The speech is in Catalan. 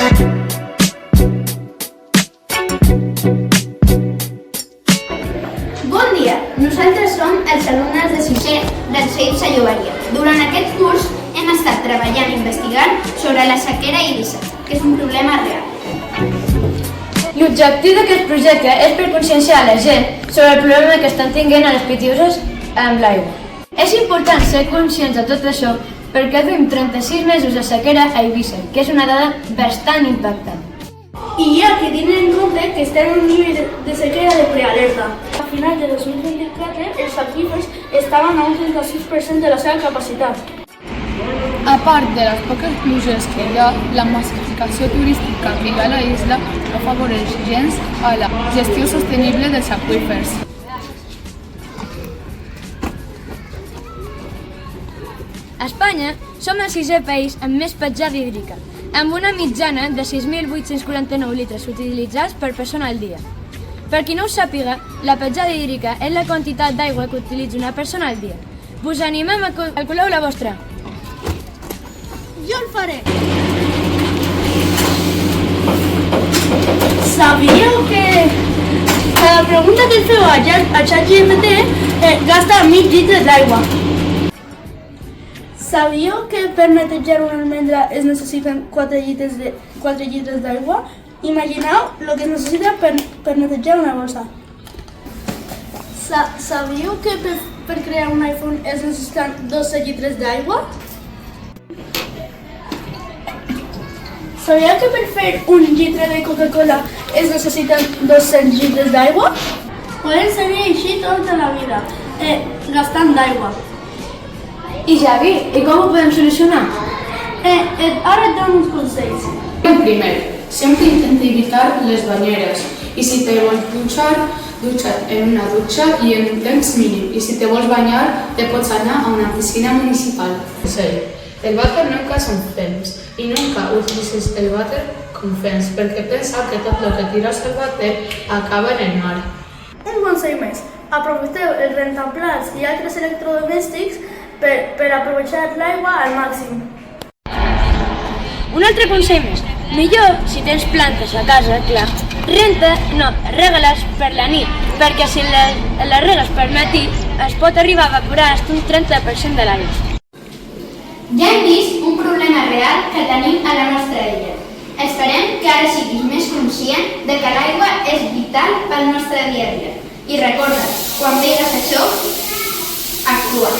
Bon dia, nosaltres som els alumnes de sisè del CEIP Sant Llogaria. Durant aquest curs hem estat treballant i investigant sobre la sequera a Eivissa, que és un problema real. L'objectiu d'aquest projecte és per conscienciar la gent sobre el problema que estan tenint a les pitiüses amb l'aigua. És important ser conscients de tot això perquè duim 36 mesos de sequera a Eivissa, que és una dada bastant impactant. I hi ha que tenir en compte que estem en un nivell de sequera de prealerta. A final de 2024, els aqüífers estaven a un 36% de la seva capacitat. A part de les poques pluges que hi ha, la massificació turística que hi ha a la isla no afavoreix gens a la gestió sostenible dels aqüífers. A Espanya som el sisè país amb més petjada hídrica, amb una mitjana de 6.849 litres utilitzats per persona al dia. Per qui no ho sàpiga, la petjada hídrica és la quantitat d'aigua que utilitza una persona al dia. Vos animem a calcular la vostra. Jo el faré. Sabíeu que cada pregunta que feu a ChatGPT gasta 1.000 litres d'aigua? Sabíeu que per netejar una almendra es necessiten 4 llitres d'aigua? Imagineu el que es necessita per netejar una bossa. Sabíeu que per crear un iPhone es necessiten 12 llitres d'aigua? Sabíeu que per fer un litre de Coca-Cola es necessiten 200 llitres d'aigua? Podem seguir així tota la vida, gastant d'aigua. I Javi, i com ho podem solucionar? Ara et dono uns consells. Primer, sempre intenta evitar les banyeres i si te vols dutxar, dutxa't en una dutxa i en un temps mínim i si te vols banyar, te pots anar a una piscina municipal. El vàter nunca són fems i nunca utilitzis el vàter com fems perquè pensa que tot el que tiras al vàter acaba en el mar. Un consell més. Aprofiteu els rentaplats i altres electrodomèstics per aprovechar l'aigua al màxim. Un altre consell més. Millor, si tens plantes a casa, clar, rega-les per la nit, perquè si les regues per matí es pot arribar a evaporar fins un 30% de l'aigua. Ja hem vist un problema real que tenim a la nostra illa. Esperem que ara siguis més conscient de que l'aigua és vital pel nostre dia a dia. I recorda, quan veigues això, actua.